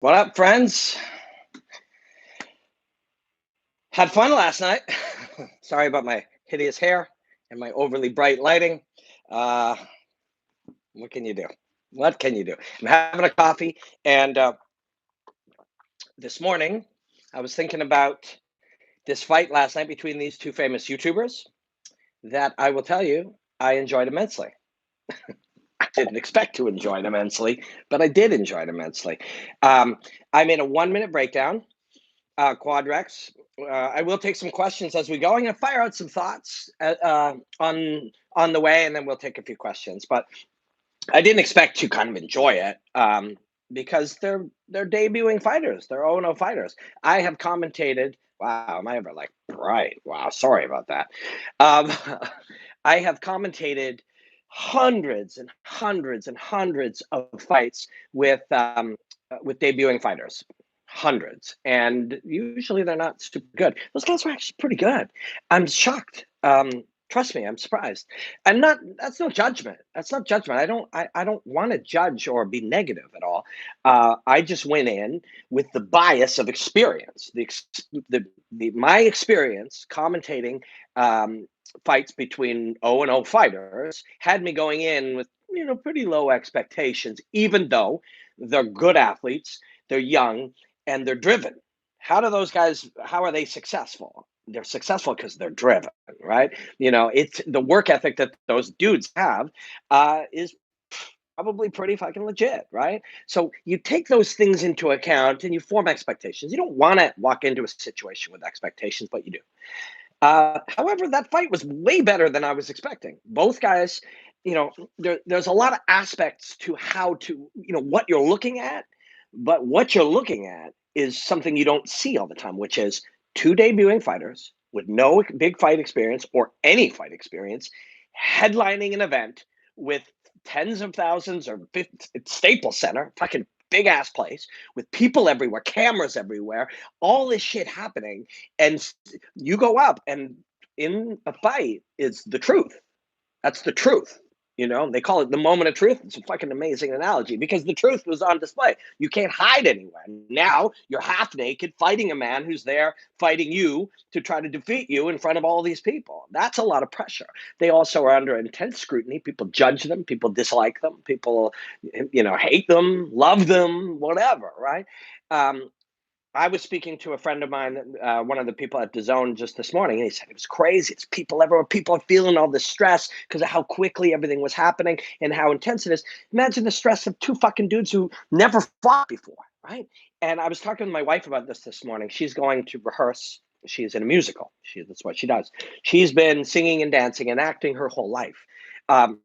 What up, friends? Had fun last night. Sorry about my hideous hair and my overly bright lighting. Uh, what can you do? What can you do? I'm having a coffee, and this morning I was thinking about this fight last night between these two famous YouTubers that I will tell you I enjoyed immensely. I didn't expect to enjoy it immensely, but I did enjoy it immensely. Um, I made a 1 minute breakdown. Quadrex. I will take some questions as we go. I'm going to fire out some thoughts on the way, and then we'll take a few questions. But I didn't expect to kind of enjoy it because they're debuting fighters. They're 0-0 fighters. I have commentated. Wow, am I ever like bright? Wow, sorry about that. Um, I have commentated hundreds and hundreds and hundreds of fights with debuting fighters, hundreds, and usually they're not super good. Those guys were actually pretty good. I'm shocked. Trust me, I'm surprised. And not that's no judgment. That's not judgment. I don't want to judge or be negative at all. I just went in with the bias of experience. The my experience commentating fights between 0-0 fighters had me going in with pretty low expectations, even though they're good athletes, they're young, and they're driven. How are they successful? They're successful because they're driven, right? It's the work ethic that those dudes have is probably pretty fucking legit, right? So you take those things into account and you form expectations. You don't want to walk into a situation with expectations, but you do. However, that fight was way better than I was expecting. Both guys, there's a lot of aspects to how to, what you're looking at, but what you're looking at is something you don't see all the time, which is two debuting fighters with no big fight experience or any fight experience headlining an event with tens of thousands or Staples Center, fucking big ass place with people everywhere, cameras everywhere, all this shit happening, and you go up and in a fight is the truth. That's the truth. They call it the moment of truth. It's a fucking amazing analogy because the truth was on display. You can't hide anywhere. Now you're half naked fighting a man who's there fighting you to try to defeat you in front of all these people. That's a lot of pressure. They also are under intense scrutiny. People judge them, people dislike them, people, hate them, love them, whatever, right? Um, I was speaking to a friend of mine, one of the people at DAZN just this morning, and he said it was crazy. It's people everywhere. People are feeling all this stress because of how quickly everything was happening and how intense it is. Imagine the stress of two fucking dudes who never fought before, right? And I was talking to my wife about this morning. She's going to rehearse. She's in a musical. That's what she does. She's been singing and dancing and acting her whole life. Um,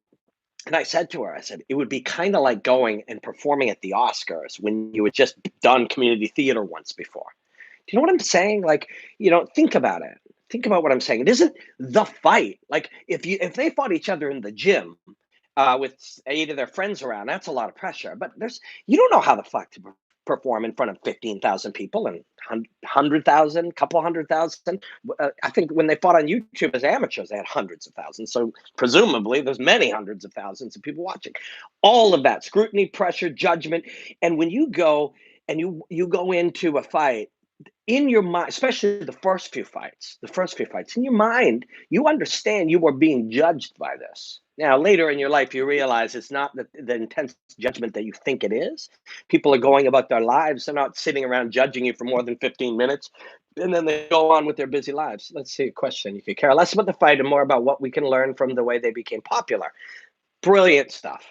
and I said to her, I said, it would be kind of like going and performing at the Oscars when you had just done community theater once before. Do you know what I'm saying? Like, think about it. Think about what I'm saying. It isn't the fight. Like, if they fought each other in the gym with 8 of their friends around, that's a lot of pressure. But you don't know how the fuck to perform in front of 15,000 people and 100,000, couple 100,000. I think when they fought on YouTube as amateurs, they had hundreds of thousands. So presumably there's many hundreds of thousands of people watching. All of that scrutiny, pressure, judgment. And when you go and you go into a fight, in your mind, especially the first few fights, in your mind, you understand you are being judged by this. Now, later in your life, you realize it's not the intense judgment that you think it is. People are going about their lives. They're not sitting around judging you for more than 15 minutes. And then they go on with their busy lives. Let's see a question. You could care less about the fight and more about what we can learn from the way they became popular. Brilliant stuff.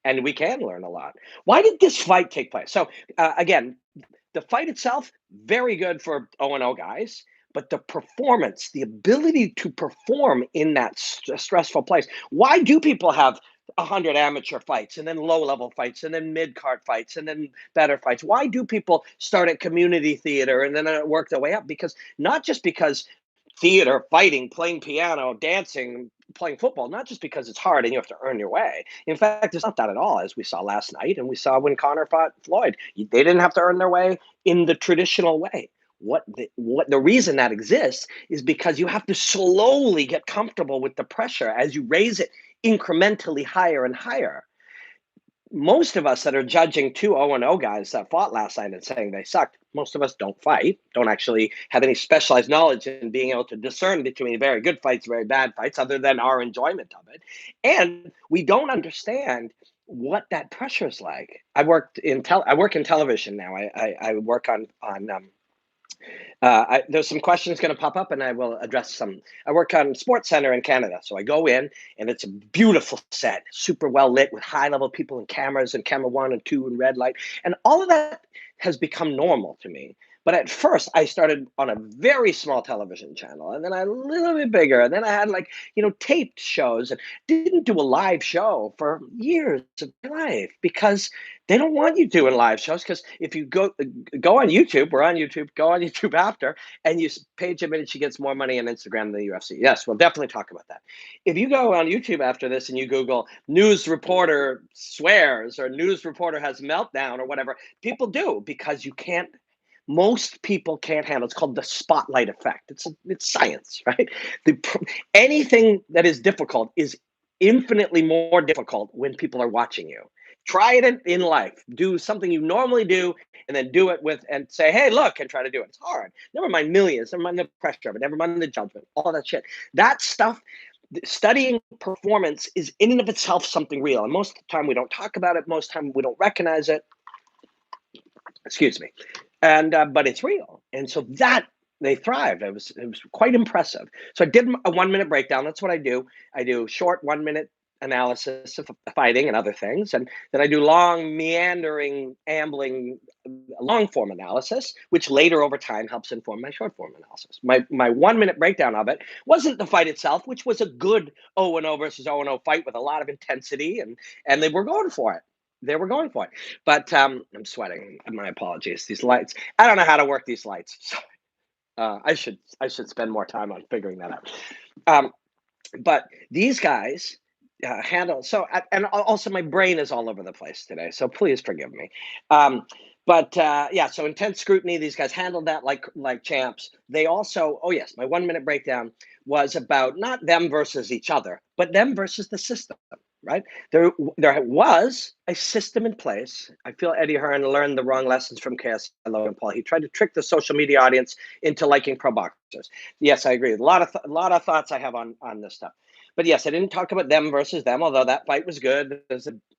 And we can learn a lot. Why did this fight take place? So, again, the fight itself, very good for 0-0 guys, but the performance, the ability to perform in that stressful place. Why do people have 100 amateur fights and then low-level fights and then mid-card fights and then better fights? Why do people start at community theater and then work their way up? Because not just because theater, fighting, playing piano, dancing, playing football, not just because it's hard and you have to earn your way. In fact, it's not that at all, as we saw last night and we saw when Conor fought Floyd. They didn't have to earn their way in the traditional way. The reason that exists is because you have to slowly get comfortable with the pressure as you raise it incrementally higher and higher. most of us that are judging two 0-0 guys that fought last night and saying they sucked, most of us don't fight, don't actually have any specialized knowledge in being able to discern between very good fights, very bad fights, other than our enjoyment of it. And we don't understand what that pressure is like. I work in television now. I work on there's some questions going to pop up, and I will address some. I work on Sports Center in Canada, so I go in, and it's a beautiful set, super well lit with high level people and cameras, and camera 1 and 2 and red light, and all of that has become normal to me. But at first, I started on a very small television channel, and then a little bit bigger, and then I had like taped shows, and didn't do a live show for years of my life because they don't want you doing live shows. Because if you go on YouTube, we're on YouTube, go on YouTube after, and you Paige admitted she gets more money on Instagram than the UFC. Yes, we'll definitely talk about that. If you go on YouTube after this and you Google news reporter swears or news reporter has meltdown or whatever, people do because you can't. Most people can't handle. It's called the spotlight effect. It's science, right? The, anything that is difficult is infinitely more difficult when people are watching you. Try it in life. Do something you normally do, and then do it with and say, "Hey, look," and try to do it. It's hard. Never mind millions. Never mind the pressure of it. Never mind the judgment. All that shit. That stuff. Studying performance is in and of itself something real, and most of the time we don't talk about it. Most of the time we don't recognize it. Excuse me. And but it's real, and so that they thrived. It was quite impressive. So I did a 1 minute breakdown. That's what I do. I do short 1 minute analysis of fighting and other things, and then I do long, meandering, ambling, long form analysis, which later over time helps inform my short form analysis. My 1 minute breakdown of it wasn't the fight itself, which was a good 0-0 versus 0-0 fight with a lot of intensity, and they were going for it. They were going for it. But I'm sweating. My apologies. These lights. I don't know how to work these lights. So, I should spend more time on figuring that out. Um, but these guys handle so, and also my brain is all over the place today. So please forgive me. Um, but yeah, so intense scrutiny. These guys handled that like champs. They also, oh yes, my 1 minute breakdown was about not them versus each other, but them versus the system. Right there was a system in place. I feel Eddie Hearn learned the wrong lessons from KSI, Logan Paul. He tried to trick the social media audience into liking pro boxers. Yes, I agree. A lot of thoughts I have on this stuff. But yes, I didn't talk about them versus them, although that fight was good.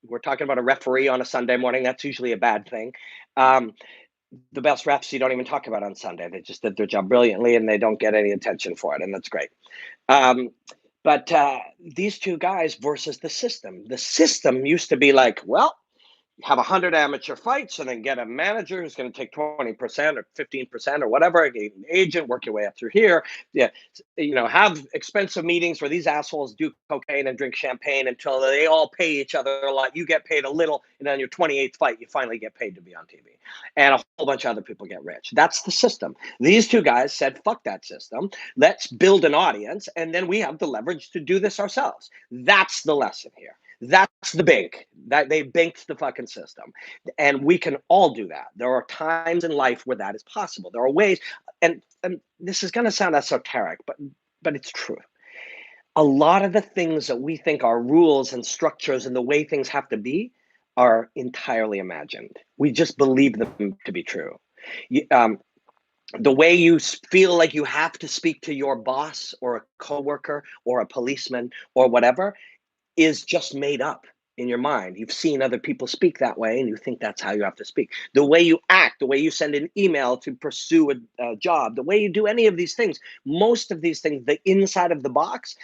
We're talking about a referee on a Sunday morning. That's usually a bad thing. Um, the best refs you don't even talk about on Sunday. They just did their job brilliantly, and they don't get any attention for it, and that's great. Um, but these two guys versus the system. The system used to be like, well, have 100 amateur fights and then get a manager who's going to take 20% or 15% or whatever, get an agent, work your way up through here. Yeah, have expensive meetings where these assholes do cocaine and drink champagne until they all pay each other a lot. You get paid a little, and on your 28th fight, you finally get paid to be on TV. And a whole bunch of other people get rich. That's the system. These two guys said, fuck that system. Let's build an audience, and then we have the leverage to do this ourselves. That's the lesson here. That's the bank. That they banked the fucking system. And we can all do that. There are times in life where that is possible. There are ways, and this is gonna sound esoteric, but it's true. A lot of the things that we think are rules and structures and the way things have to be are entirely imagined. We just believe them to be true. You, the way you feel like you have to speak to your boss or a coworker or a policeman or whatever is just made up in your mind. You've seen other people speak that way, and you think that's how you have to speak. The way you act, the way you send an email to pursue a job, the way you do any of these things, most of these things, the inside of the box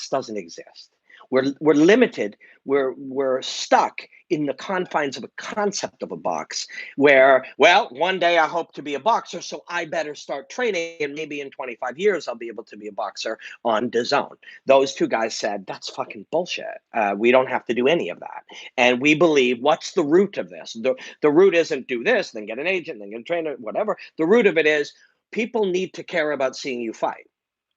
doesn't exist. We're limited. We're stuck in the confines of a concept of a box where, well, one day I hope to be a boxer, so I better start training, and maybe in 25 years I'll be able to be a boxer on DAZN. Those two guys said, that's fucking bullshit. We don't have to do any of that. And we believe, what's the root of this? The root isn't do this, then get an agent, then get a trainer, whatever. The root of it is people need to care about seeing you fight.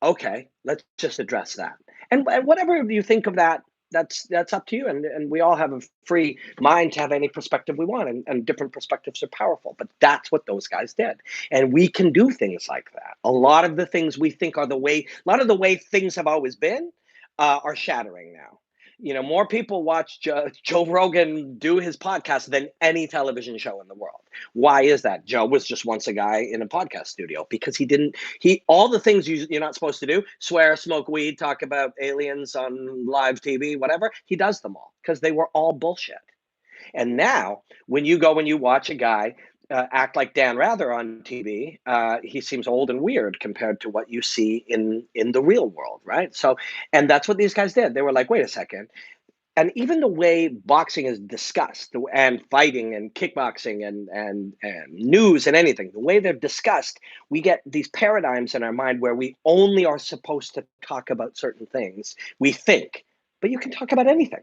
Okay, let's just address that. And whatever you think of that, that's up to you. And we all have a free mind to have any perspective we want, and different perspectives are powerful. But that's what those guys did. And we can do things like that. A lot of the things we think are a lot of the way things have always been are shattering now. More people watch Joe Rogan do his podcast than any television show in the world. Why is that? Joe was just once a guy in a podcast studio because all the things you're not supposed to do, swear, smoke weed, talk about aliens on live TV, whatever, he does them all because they were all bullshit. And now, when you go and you watch a guy act like Dan Rather on TV, he seems old and weird compared to what you see in the real world, right? So, and that's what these guys did. They were like, wait a second. And even the way boxing is discussed, and fighting and kickboxing and news and anything, the way they're discussed, we get these paradigms in our mind where we only are supposed to talk about certain things. We think, but you can talk about anything.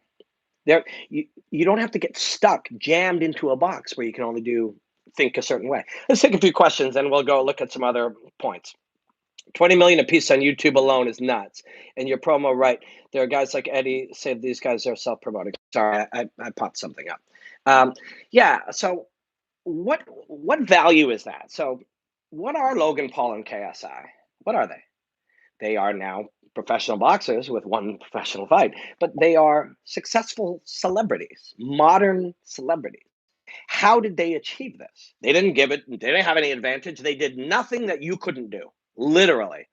You don't have to get stuck, jammed into a box where you can only think a certain way. Let's take a few questions and we'll go look at some other points. 20 million a piece on YouTube alone is nuts. And your promo, right? There are guys like Eddie say these guys are self-promoting. Sorry, I popped something up. Yeah. So what value is that? So what are Logan Paul and KSI? What are they? They are now professional boxers with one professional fight, but they are successful celebrities, modern celebrities. How did they achieve this? They didn't have any advantage. They did nothing that you couldn't do, literally.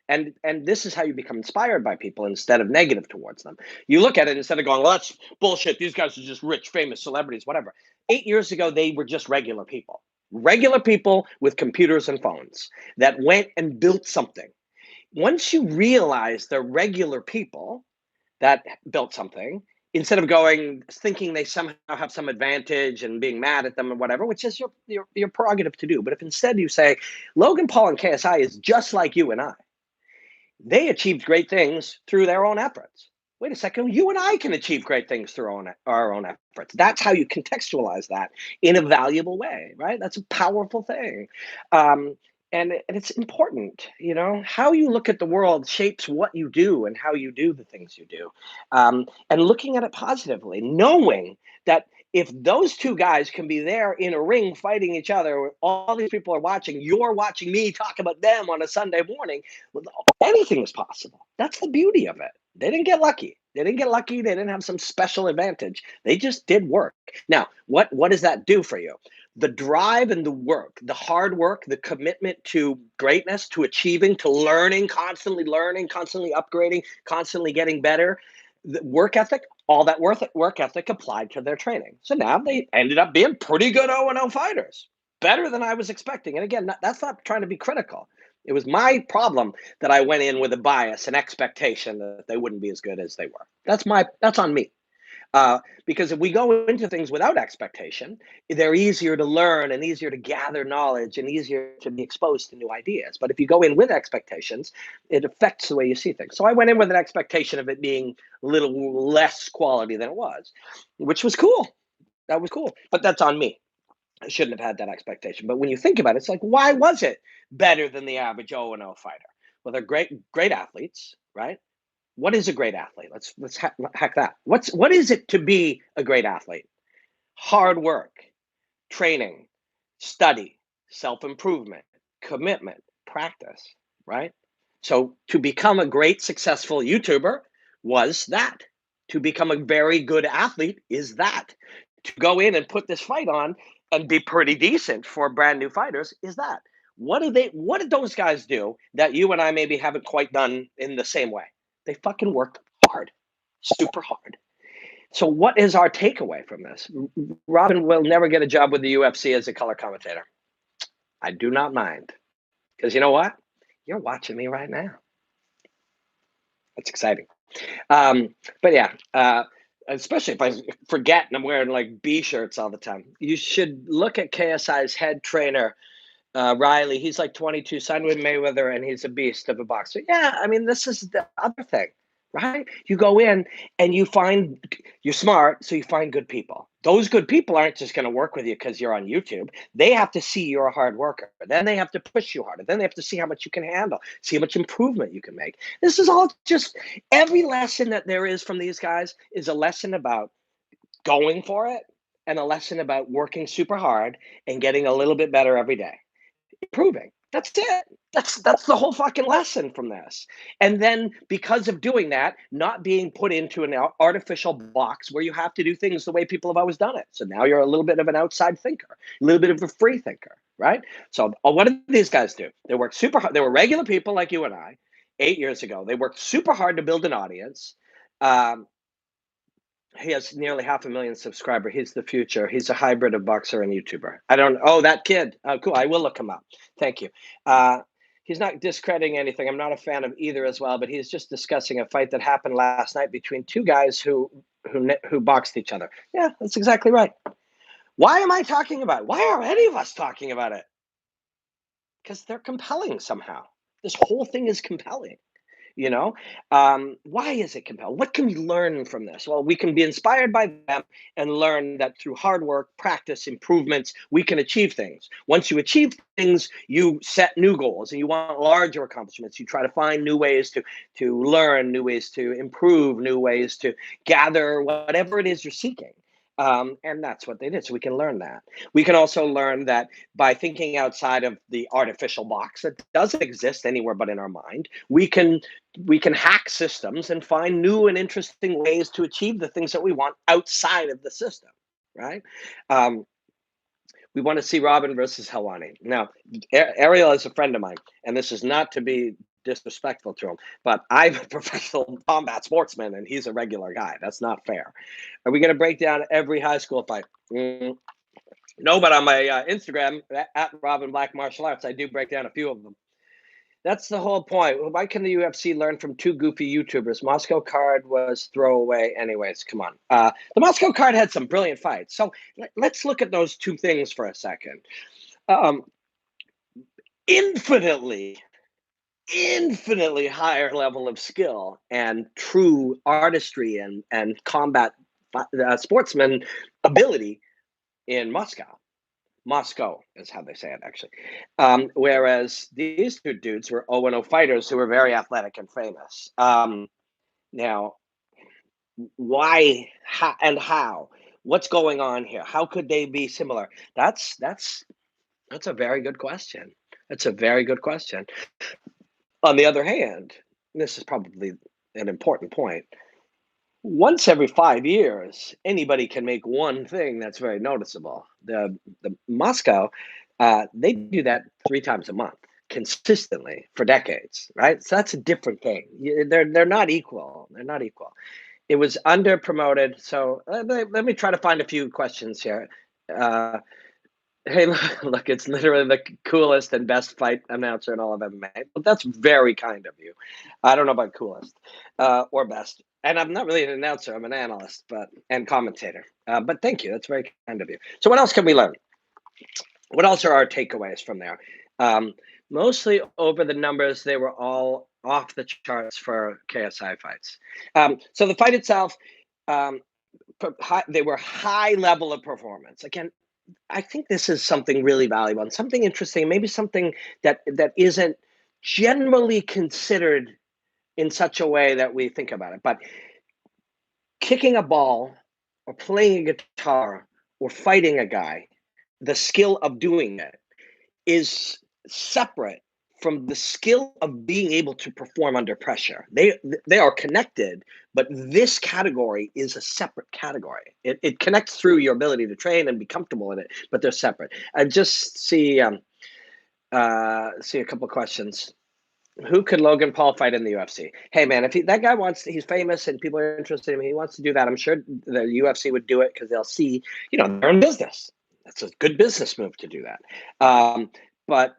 And this is how you become inspired by people instead of negative towards them. You look at it instead of going, well, that's bullshit. These guys are just rich, famous celebrities, whatever. 8 years ago, they were just regular people with computers and phones that went and built something. Once you realize they're regular people that built something, instead of thinking they somehow have some advantage and being mad at them or whatever, which is your prerogative to do. But if instead you say, Logan Paul and KSI is just like you and I, they achieved great things through their own efforts. Wait a second, you and I can achieve great things through our own efforts. That's how you contextualize that in a valuable way, right? That's a powerful thing. And it's important, how you look at the world shapes what you do and how you do the things you do. And looking at it positively, knowing that if those two guys can be there in a ring fighting each other, all these people are watching, you're watching me talk about them on a Sunday morning, anything is possible. That's the beauty of it. They didn't get lucky. They didn't have some special advantage. They just did work. Now, what does that do for you? The drive and the work, the hard work, the commitment to greatness, to achieving, to learning, constantly upgrading, constantly getting better, the work ethic, all that work ethic applied to their training. So now they ended up being pretty good 0-0 fighters, better than I was expecting. And again, that's not trying to be critical. It was my problem that I went in with a bias, an expectation that they wouldn't be as good as they were. That's on me. Because if we go into things without expectation, they're easier to learn and easier to gather knowledge and easier to be exposed to new ideas. But if you go in with expectations, it affects the way you see things. So I went in with an expectation of it being a little less quality than it was, which was cool. That was cool. But that's on me. I shouldn't have had that expectation. But when you think about it, it's like, why was it better than the average 0-0 fighter? Well, they're great athletes, right? What is a great athlete? Let's hack that. What is it to be a great athlete? Hard work, training, study, self-improvement, commitment, practice, right? So to become a great successful YouTuber was that. To become a very good athlete is that. To go in and put this fight on and be pretty decent for brand new fighters is that. What did those guys do that you and I maybe haven't quite done in the same way? They fucking worked hard, super hard. So what is our takeaway from this? Robin will never get a job with the UFC as a color commentator. I do not mind. Because you know what? You're watching me right now. That's exciting. But yeah, especially if I forget and I'm wearing like B shirts all the time. You should look at KSI's head trainer, Riley. He's like 22, signed with Mayweather, and he's a beast of a boxer. Yeah, I mean, this is the other thing, right? You go in and you're smart, so you find good people. Those good people aren't just going to work with you because you're on YouTube. They have to see you're a hard worker. Then they have to push you harder. Then they have to see how much you can handle, see how much improvement you can make. This is all just every lesson that there is from these guys is a lesson about going for it and a lesson about working super hard and getting a little bit better every day. Improving. That's it. That's the whole fucking lesson from this. And then because of doing that, not being put into an artificial box where you have to do things the way people have always done it. So now you're a little bit of an outside thinker, a little bit of a free thinker, right? So what did these guys do? They worked super hard. They were regular people like you and I 8 years ago. They worked super hard to build an audience. Um, he has nearly 500,000 subscribers. He's the future. He's a hybrid of boxer and YouTuber. I don't. Oh, that kid. Oh, cool. I will look him up. Thank you. Uh, he's not discrediting anything. I'm not a fan of either as well. But he's just discussing a fight that happened last night between two guys who boxed each other. Yeah, that's exactly right. Why am I talking about it? Why are any of us talking about it? Because they're compelling somehow. This whole thing is compelling. You know, why is it compelling? What can we learn from this? Well, we can be inspired by them and learn that through hard work, practice, improvements, we can achieve things. Once you achieve things, you set new goals and you want larger accomplishments. You try to find new ways to learn, new ways to improve, new ways to gather whatever it is you're seeking. And that's what they did. So we can learn that. We can also learn that by thinking outside of the artificial box that doesn't exist anywhere but in our mind, we can hack systems and find new and interesting ways to achieve the things that we want outside of the system, right? Um, we want to see Robin versus Helwani. Now, Ariel is a friend of mine, and this is not to be disrespectful to him, but I'm a professional combat sportsman, and he's a regular guy. That's not fair. Are we going to break down every high school fight? No, but on my Instagram, at Robin Black Martial Arts, I do break down a few of them. That's the whole point. Why can the UFC learn from two goofy YouTubers? Moscow Card was throwaway. Anyways, come on. The Moscow Card had some brilliant fights. So let's look at those two things for a second. Um, infinitely, infinitely higher level of skill and true artistry and combat sportsman ability in Moscow. Moscow is how they say it, actually. Whereas these two dudes were 0-0 fighters who were very athletic and famous. Now, why and how? What's going on here? How could they be similar? That's a very good question. That's a very good question. On the other hand, this is probably an important point. Once every 5 years, anybody can make one thing that's very noticeable. The Moscow, they do that 3 times a month consistently for decades, right? So that's a different thing. They're not equal. They're not equal. It was under promoted. So let me try to find a few questions here. Uh, Hey, look, it's literally the coolest and best fight announcer in all of MMA. But that's very kind of you. I don't know about coolest or best. And I'm not really an announcer. I'm an analyst, and commentator. But thank you. That's very kind of you. So what else can we learn? What else are our takeaways from there? Mostly over the numbers, they were all off the charts for KSI fights. So the fight itself, um, they were high level of performance. Again, I think this is something really valuable and something interesting, maybe something that isn't generally considered in such a way that we think about it. But kicking a ball or playing a guitar or fighting a guy, the skill of doing it is separate from the skill of being able to perform under pressure. They are connected, but this category is a separate category. It connects through your ability to train and be comfortable in it, but they're separate. I just see a couple of questions. Who could Logan Paul fight in the UFC? Hey man, if that guy he's famous and people are interested in him, he wants to do that. I'm sure the UFC would do it because they'll see, they're in business. That's a good business move to do that. But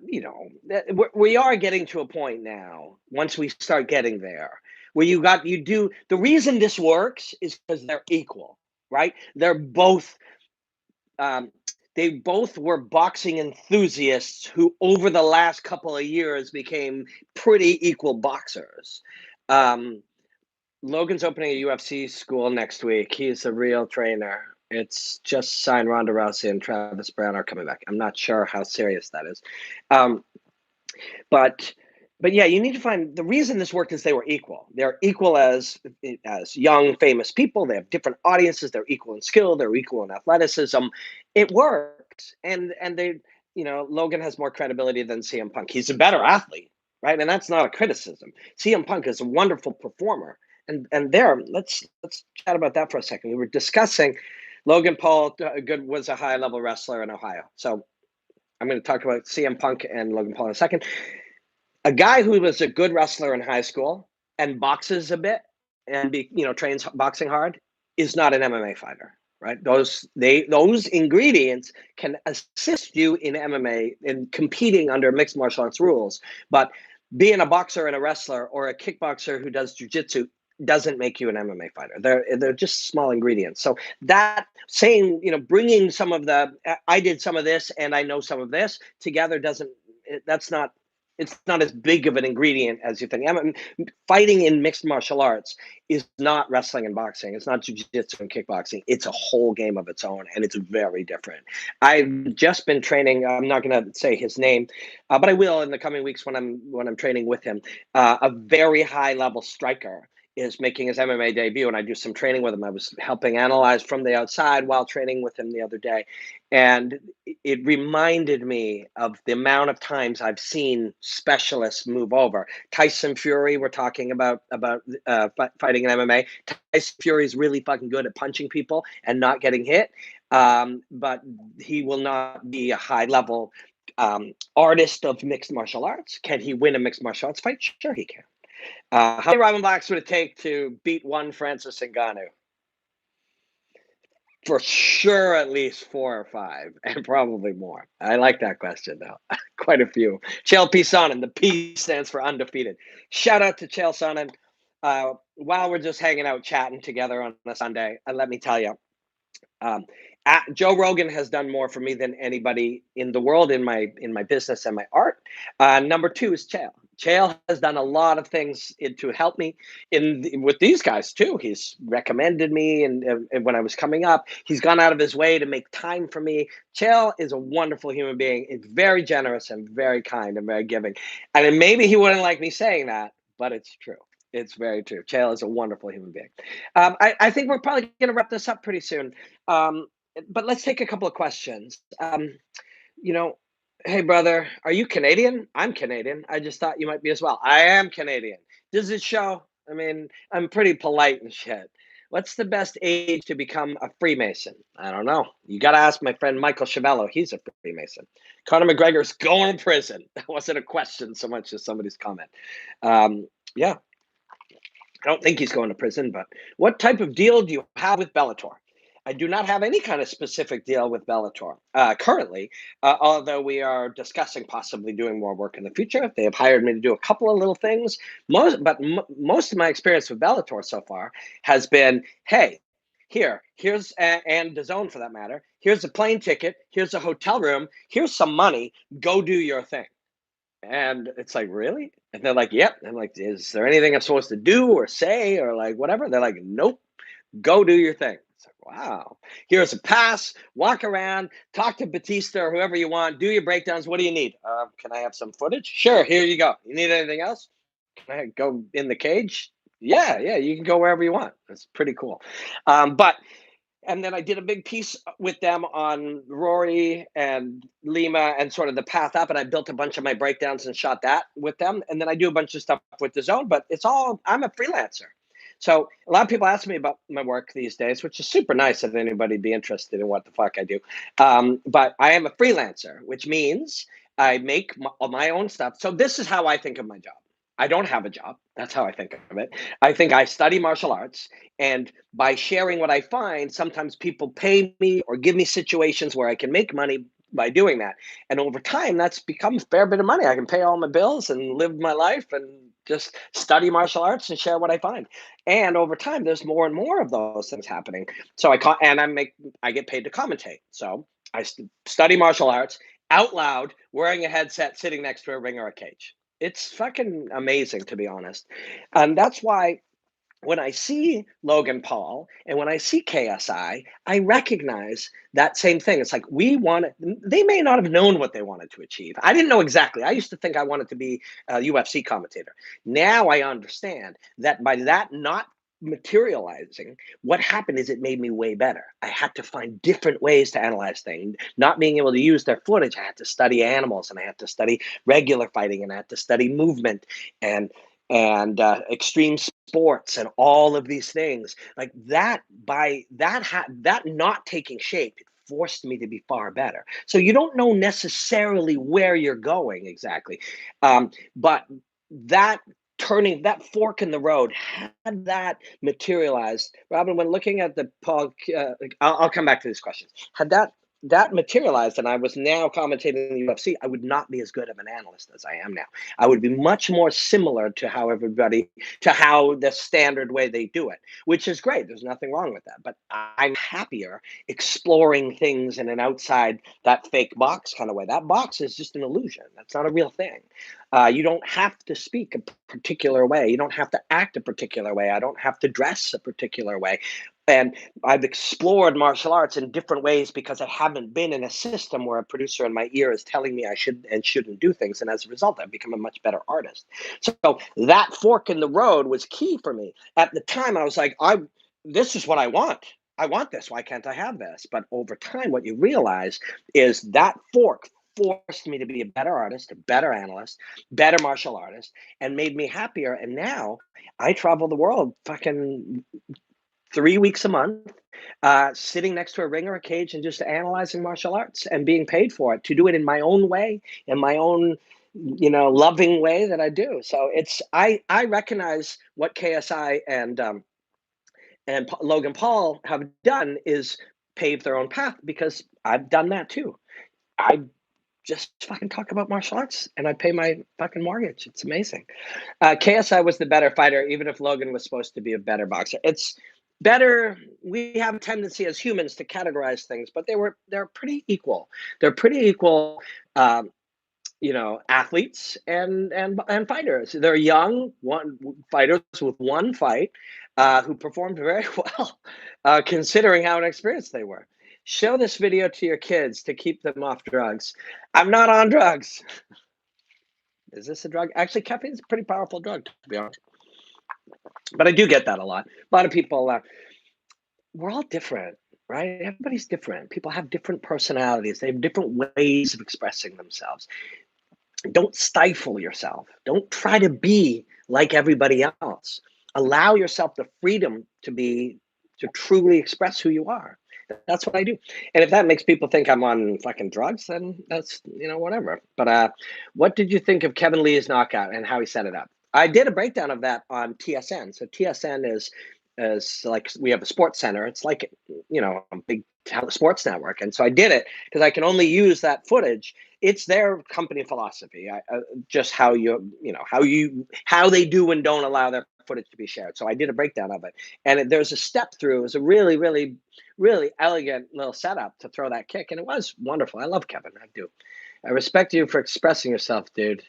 we are getting to a point now. Once we start getting there, where the reason this works is because they're equal, right? They're both. They both were boxing enthusiasts who, over the last couple of years, became pretty equal boxers. Logan's opening a UFC school next week. He's a real trainer. It's just signed Ronda Rousey and Travis Brown are coming back. I'm not sure how serious that is. But yeah, you need to find the reason this worked is they were equal. They're equal as young, famous people. They have different audiences. They're equal in skill. They're equal in athleticism. It works, and Logan has more credibility than CM Punk. He's a better athlete, right? And that's not a criticism. CM Punk is a wonderful performer. And there, let's chat about that for a second. We were discussing Logan Paul was a high level wrestler in Ohio. So I'm going to talk about CM Punk and Logan Paul in a second. A guy who was a good wrestler in high school and boxes a bit and trains boxing hard is not an MMA fighter, right? Those ingredients can assist you in MMA in competing under mixed martial arts rules, but being a boxer and a wrestler or a kickboxer who does jiu-jitsu doesn't make you an MMA fighter. They're just small ingredients. So that saying, bringing some of I did some of this and I know some of this together it's not as big of an ingredient as you think. Fighting in mixed martial arts is not wrestling and boxing. It's not jiu-jitsu and kickboxing. It's a whole game of its own, and it's very different. I've just been training. I'm not going to say his name, but I will in the coming weeks when I'm training with him. A very high level striker is making his MMA debut, and I do some training with him. I was helping analyze from the outside while training with him the other day, and it reminded me of the amount of times I've seen specialists move over. Tyson Fury, we're talking about fighting in MMA. Tyson Fury is really fucking good at punching people and not getting hit, but he will not be a high-level artist of mixed martial arts. Can he win a mixed martial arts fight? Sure he can. How many Ryman Blacks would it take to beat one Francis Ngannou? For sure, at least 4 or 5, and probably more. I like that question, though. Quite a few. Chael Sonnen. The P stands for undefeated. Shout out to Chael Sonnen. While we're just hanging out, chatting together on a Sunday, let me tell you, Joe Rogan has done more for me than anybody in the world in my business and my art. Number 2 is Chael. Chael has done a lot of things to help me with these guys too. He's recommended me, and when I was coming up, he's gone out of his way to make time for me. Chael is a wonderful human being. He's very generous and very kind and very giving. And maybe he wouldn't like me saying that, but it's true. It's very true. Chael is a wonderful human being. I think we're probably going to wrap this up pretty soon. But let's take a couple of questions. Hey, brother, are you Canadian? I'm Canadian. I just thought you might be as well. I am Canadian. Does it show? I mean, I'm pretty polite and shit. What's the best age to become a Freemason? I don't know. You got to ask my friend Michael Chavello. He's a Freemason. Conor McGregor's going to prison. That wasn't a question so much as somebody's comment. Yeah. I don't think he's going to prison, but what type of deal do you have with Bellator? I do not have any kind of specific deal with Bellator currently, although we are discussing possibly doing more work in the future. They have hired me to do a couple of little things. Most of my experience with Bellator so far has been, hey, here's and DAZN for that matter. Here's a plane ticket. Here's a hotel room. Here's some money. Go do your thing. And it's like, really? And they're like, yep. And I'm like, is there anything I'm supposed to do or say or like whatever? They're like, nope. Go do your thing. It's like, wow. Here's a pass. Walk around. Talk to Batista or whoever you want. Do your breakdowns. What do you need? Can I have some footage? Sure. Here you go. You need anything else? Can I go in the cage? Yeah. You can go wherever you want. It's pretty cool. And then I did a big piece with them on Rory and Lima and sort of the path up. And I built a bunch of my breakdowns and shot that with them. And then I do a bunch of stuff with DAZN, but I'm a freelancer. So a lot of people ask me about my work these days, which is super nice if anybody be interested in what the fuck I do. But I am a freelancer, which means I make my own stuff. So this is how I think of my job. I don't have a job. That's how I think of it. I think I study martial arts, and by sharing what I find, sometimes people pay me or give me situations where I can make money by doing that. And over time, that's become a fair bit of money. I can pay all my bills and live my life and just study martial arts and share what I find. And over time, there's more and more of those things happening. So I get paid to commentate. So I study martial arts out loud, wearing a headset, sitting next to a ring or a cage. It's fucking amazing, to be honest. And that's why when I see Logan Paul and when I see KSI, I recognize that same thing. It's like they may not have known what they wanted to achieve. I didn't know exactly. I used to think I wanted to be a UFC commentator. Now I understand that by that not materializing, what happened is it made me way better. I had to find different ways to analyze things. Not being able to use their footage, I had to study animals, and I had to study regular fighting, and I had to study movement and extreme sports and all of these things like that. By that not taking shape, it forced me to be far better. So you don't know necessarily where you're going exactly, but that that fork in the road, had that materialized, Robin, when looking at the Paul, I'll come back to these questions. Had that materialized and I was now commentating in the UFC, I would not be as good of an analyst as I am now. I would be much more similar to how the standard way they do it, which is great. There's nothing wrong with that. But I'm happier exploring things in an outside that fake box kind of way. That box is just an illusion. That's not a real thing. You don't have to speak a particular way. You don't have to act a particular way. I don't have to dress a particular way. And I've explored martial arts in different ways because I haven't been in a system where a producer in my ear is telling me I should and shouldn't do things. And as a result, I've become a much better artist. So that fork in the road was key for me. At the time, I was like, this is what I want. I want this. Why can't I have this? But over time, what you realize is that fork forced me to be a better artist, a better analyst, better martial artist, and made me happier. And now I travel the world fucking 3 weeks a month, sitting next to a ring or a cage and just analyzing martial arts and being paid for it to do it in my own way, in my own, loving way that I do. So I recognize what KSI and Logan Paul have done is pave their own path because I've done that too. I just fucking talk about martial arts and I pay my fucking mortgage. It's amazing. KSI was the better fighter, even if Logan was supposed to be a better boxer. It's better. We have a tendency as humans to categorize things, but they're pretty equal. They're pretty equal. Athletes and fighters. They're young fighters with one fight who performed very well, considering how inexperienced they were. Show this video to your kids to keep them off drugs. I'm not on drugs. Is this a drug? Actually, caffeine's a pretty powerful drug, to be honest. But I do get that a lot. A lot of people, we're all different, right? Everybody's different. People have different personalities. They have different ways of expressing themselves. Don't stifle yourself. Don't try to be like everybody else. Allow yourself the freedom to truly express who you are. That's what I do. And if that makes people think I'm on fucking drugs, then that's, whatever. But what did you think of Kevin Lee's knockout and how he set it up? I did a breakdown of that on TSN. So TSN is like, we have a sports center. It's like, a big sports network. And so I did it because I can only use that footage. It's their company philosophy. Just how how they do and don't allow their footage to be shared. So I did a breakdown of it, and there's a step through. It was a really, really, really elegant little setup to throw that kick, and it was wonderful. I love Kevin. I do. I respect you for expressing yourself, dude.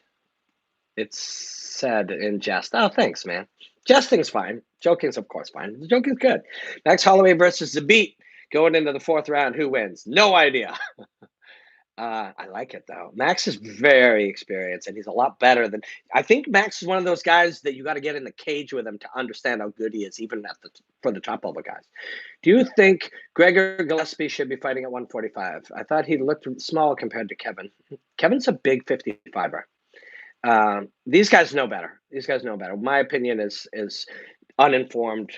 It's said in jest. Oh, thanks, man. Jesting's fine. Joking's, of course, fine. The joking's good. Max Holloway versus Zabit going into the 4th round. Who wins? No idea. I like it though. Max is very experienced, and he's a lot better than. I think Max is one of those guys that you got to get in the cage with him to understand how good he is, even for the top level guys. Do you think Gregor Gillespie should be fighting at 145? I thought he looked small compared to Kevin. Kevin's a big 55er. These guys know better. My opinion is uninformed.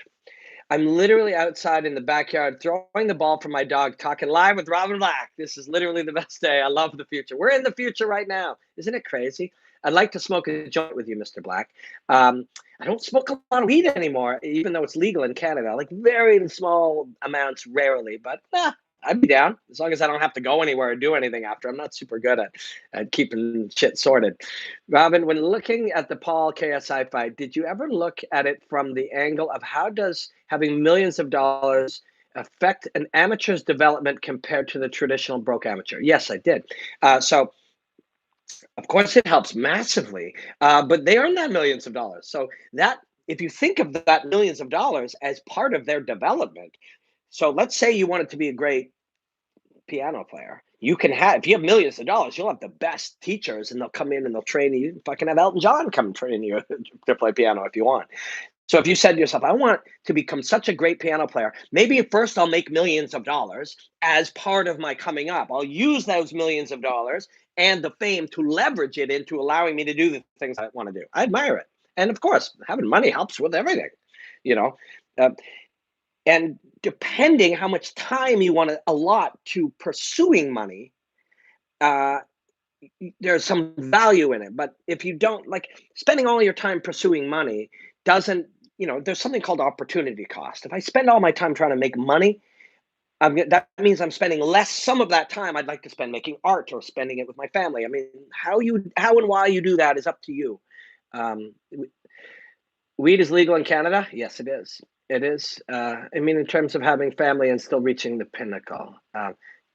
I'm literally outside in the backyard throwing the ball for my dog, talking live with Robin Black. This is literally the best day. I love the future. We're in the future right now. Isn't it crazy? I'd like to smoke a joint with you, Mr. Black. I don't smoke a lot of weed anymore, even though it's legal in Canada. Like very small amounts, rarely. But I'd be down as long as I don't have to go anywhere or do anything after. I'm not super good at keeping shit sorted. Robin, when looking at the Paul KSI fight, did you ever look at it from the angle of how does having millions of dollars affect an amateur's development compared to the traditional broke amateur? Yes, I did. So, of course, it helps massively, but they earn that millions of dollars. So that if you think of that millions of dollars as part of their development, so let's say you wanted to be a great piano player. If you have millions of dollars, you'll have the best teachers and they'll come in and they'll train you. You can fucking have Elton John come train you to play piano if you want. So if you said to yourself, I want to become such a great piano player, maybe at first I'll make millions of dollars as part of my coming up. I'll use those millions of dollars and the fame to leverage it into allowing me to do the things I want to do. I admire it. And of course, having money helps with everything, you know. Uh, and depending how much time you want to allot to pursuing money, uh, there's some value in it. But if you don't like spending all your time pursuing money, doesn't, there's something called opportunity cost. If I spend all my time trying to make money, that means I'm spending less. Some of that time I'd like to spend making art or spending it with my family. I mean, how and why you do that is up to you. Um, Weed is legal in Canada. Yes, it is. It is. I mean, in terms of having family and still reaching the pinnacle.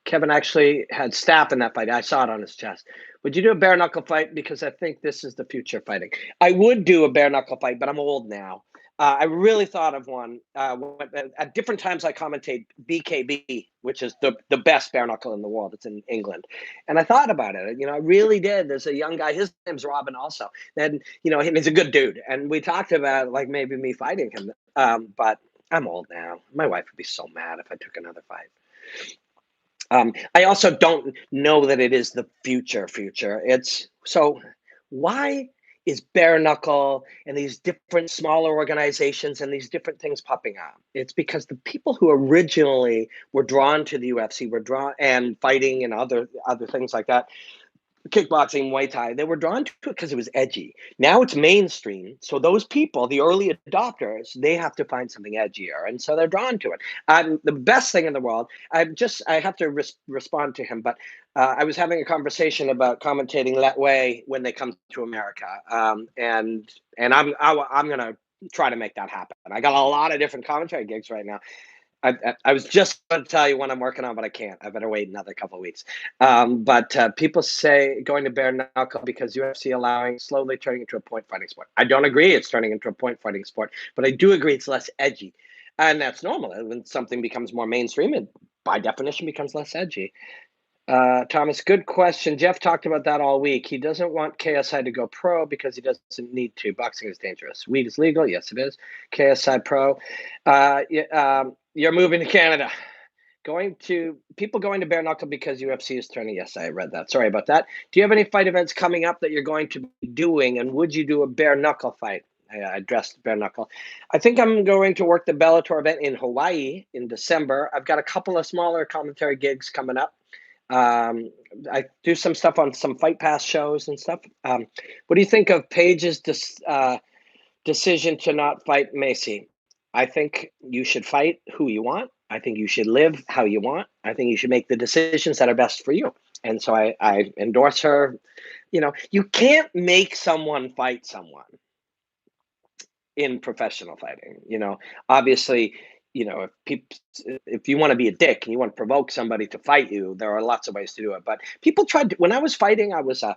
Kevin actually had staph in that fight. I saw it on his chest. Would you do a bare knuckle fight? Because I think this is the future of fighting. I would do a bare knuckle fight, but I'm old now. I really thought of one. At different times, I commentate BKB, which is the best bare knuckle in the world. It's in England. And I thought about it. I really did. There's a young guy. His name's Robin also. And, he's a good dude. And we talked about, like, maybe me fighting him. But I'm old now. My wife would be so mad if I took another fight. I also don't know that it is the future. It's so why is bare knuckle and these different smaller organizations and these different things popping up? It's because the people who originally were drawn to the UFC were drawn and fighting and other things like that, kickboxing, Muay Thai, they were drawn to it because it was edgy. Now it's mainstream. So those people, the early adopters, they have to find something edgier. And so they're drawn to it. The best thing in the world, I have to respond to him, but I was having a conversation about commentating Let Way when they come to America. And I'm going to try to make that happen. I got a lot of different commentary gigs right now. I was just going to tell you what I'm working on, but I can't. I better wait another couple of weeks. But people say going to bare knuckle because UFC allowing slowly turning into a point fighting sport. I don't agree it's turning into a point fighting sport, but I do agree it's less edgy. And that's normal. When something becomes more mainstream, it by definition becomes less edgy. Thomas, good question. Jeff talked about that all week. He doesn't want KSI to go pro because he doesn't need to. Boxing is dangerous. Weed is legal. Yes, it is. KSI pro. You're moving to Canada. People going to bare knuckle because UFC is turning. Yes, I read that. Sorry about that. Do you have any fight events coming up that you're going to be doing? And would you do a bare knuckle fight? I addressed bare knuckle. I think I'm going to work the Bellator event in Hawaii in December. I've got a couple of smaller commentary gigs coming up. I do some stuff on some Fight Pass shows and stuff. What do you think of Paige's decision to not fight Macy? I think you should fight who you want. I think you should live how you want. I think you should make the decisions that are best for you. And so I endorse her. You can't make someone fight someone in professional fighting. Obviously, if you want to be a dick and you want to provoke somebody to fight you, there are lots of ways to do it. But people tried to, when I was fighting, I was a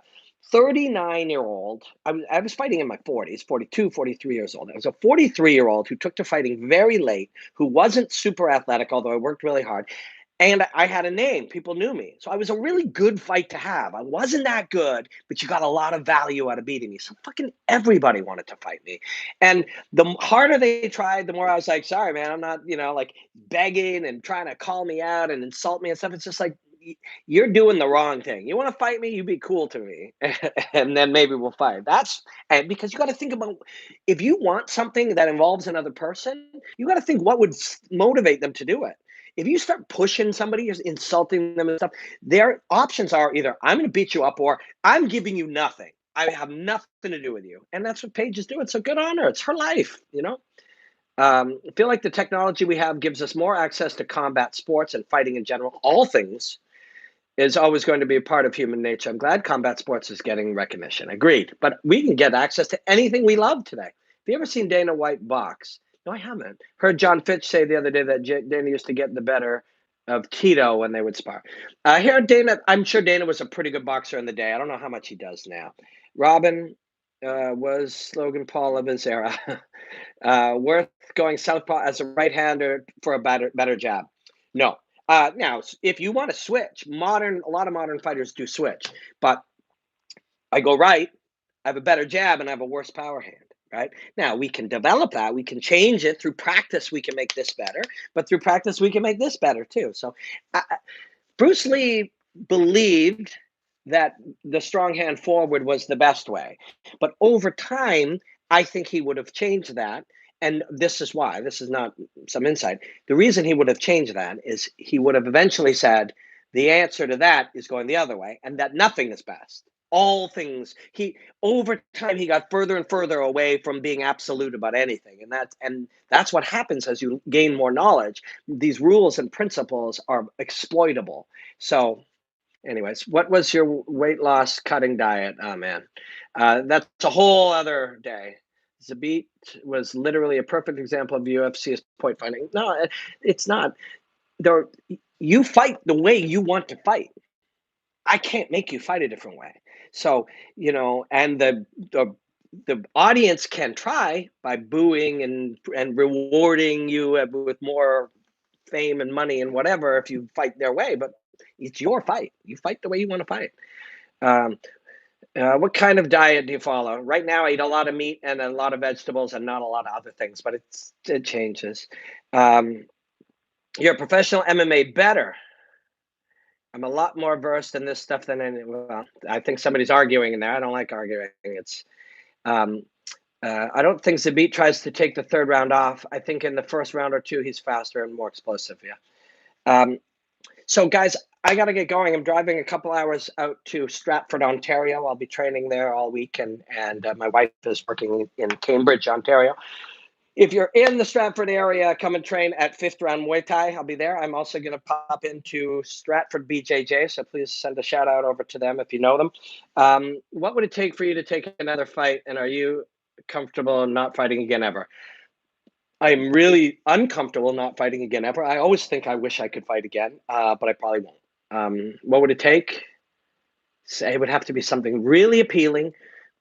39-year-old. I was fighting in my 40s, 42, 43 years old. I was a 43-year-old who took to fighting very late, who wasn't super athletic, although I worked really hard. And I had a name. People knew me. So I was a really good fight to have. I wasn't that good, but you got a lot of value out of beating me. So fucking everybody wanted to fight me. And the harder they tried, the more I was like, sorry, man, I'm not, like begging and trying to call me out and insult me and stuff. It's just like, you're doing the wrong thing. You want to fight me? You be cool to me. And then maybe we'll fight. And because you got to think about, if you want something that involves another person, you got to think what would motivate them to do it. If you start pushing somebody, insulting them and stuff, their options are either I'm going to beat you up or I'm giving you nothing. I have nothing to do with you. And that's what Paige is doing. So good on her. It's her life, I feel like the technology we have gives us more access to combat sports and fighting in general. All things is always going to be a part of human nature. I'm glad combat sports is getting recognition. Agreed. But we can get access to anything we love today. Have you ever seen Dana White box? No, I haven't. Heard John Fitch say the other day that Dana used to get the better of Tito when they would spar. I'm sure Dana was a pretty good boxer in the day. I don't know how much he does now. Robin was Logan Paul of his era. Worth going southpaw as a right-hander for a better jab? No. Now, if you want to switch, a lot of modern fighters do switch, but I go right, I have a better jab, and I have a worse power hand. right? Now we can develop that. We can change it through practice. We can make this better, but through practice, we can make this better too. So Bruce Lee believed that the strong hand forward was the best way. But over time, I think he would have changed that. And this is why. This is not some insight. The reason he would have changed that is he would have eventually said the answer to that is going the other way, and that nothing is best. All things he over time he got further and further away from being absolute about anything. And that's what happens as you gain more knowledge. These rules and principles are exploitable. So anyways, what was your weight loss cutting diet? Oh man, that's a whole other day. Zabit was literally a perfect example of UFC's point fighting. No, it's not. There, you fight the way you want to fight. I can't make you fight a different way. So and the audience can try by booing and rewarding you with more fame and money and whatever if you fight their way, but it's your fight. You fight the way you want to fight. Um, what kind of diet do you follow? Right now, I eat a lot of meat and a lot of vegetables and not a lot of other things, but it changes. Um, you're a professional MMA better. I'm a lot more versed in this stuff than any. Well, I think somebody's arguing in there. I don't like arguing. Um, I don't think Zabit tries to take the third round off. I think in the first round or two, he's faster and more explosive. Yeah. So, guys, I got to get going. I'm driving a couple hours out to Stratford, Ontario. I'll be training there all week, and my wife is working in Cambridge, Ontario. If you're in the Stratford area, come and train at Fifth Round Muay Thai. I'll be there. I'm also going to pop into Stratford BJJ, so please send a shout out over to them if you know them. What would it take for you to take another fight, and are you comfortable not fighting again ever? I'm really uncomfortable not fighting again ever. I always think I wish I could fight again, but I probably won't. What would it take? Say it would have to be something really appealing,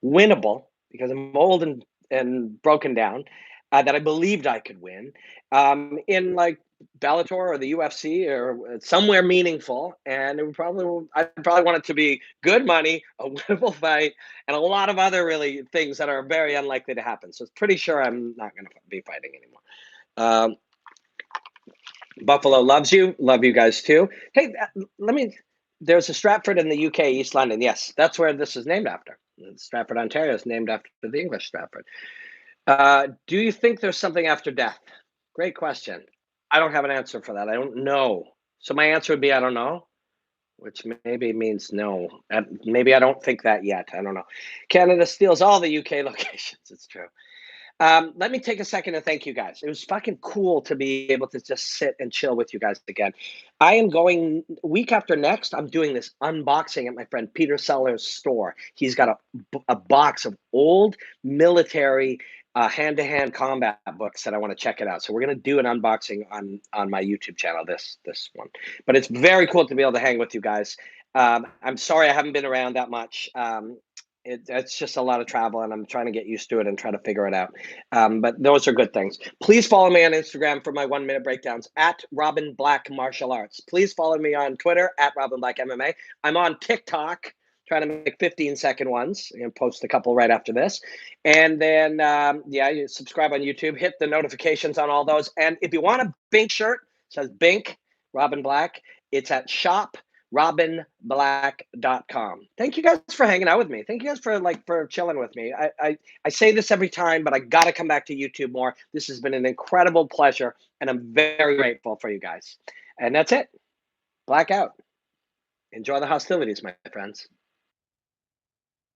winnable, because I'm old and broken down, that I believed I could win, in like Bellator or the UFC or somewhere meaningful. And I'd probably want it to be good money, a winnable fight, and a lot of other really things that are very unlikely to happen. So it's pretty sure I'm not going to be fighting anymore. Um, Buffalo loves you. Love you guys too. Hey, let me. There's a Stratford in the UK, East London. Yes, that's where this is named after. Stratford, Ontario is named after the English Stratford. Do you think there's something after death? Great question. I don't have an answer for that. I don't know. So my answer would be I don't know, which maybe means no. Maybe I don't think that yet. I don't know. Canada steals all the UK locations. It's true. Let me take a second to thank you guys. It was fucking cool to be able to just sit and chill with you guys again. I am going week after next. I'm doing this unboxing at my friend Peter Seller's store. He's got a box of old military hand-to-hand combat books that I want to check it out. So we're gonna do an unboxing on my YouTube channel. This one, but it's very cool to be able to hang with you guys. I'm sorry I haven't been around that much. It's just a lot of travel, and I'm trying to get used to it and try to figure it out. But those are good things. Please follow me on Instagram for my 1-minute breakdowns at Robin Black Martial Arts. Please follow me on Twitter at Robin Black MMA. I'm on TikTok, trying to make 15-second ones. I'm going to post a couple right after this. And then, you subscribe on YouTube. Hit the notifications on all those. And if you want a Bink shirt, it says Bink, Robin Black. It's at shopRobinBlack.com. Thank you guys for hanging out with me. Thank you guys for chilling with me. I say this every time, but I got to come back to YouTube more. This has been an incredible pleasure, and I'm very grateful for you guys. And that's it. Blackout. Enjoy the hostilities, my friends.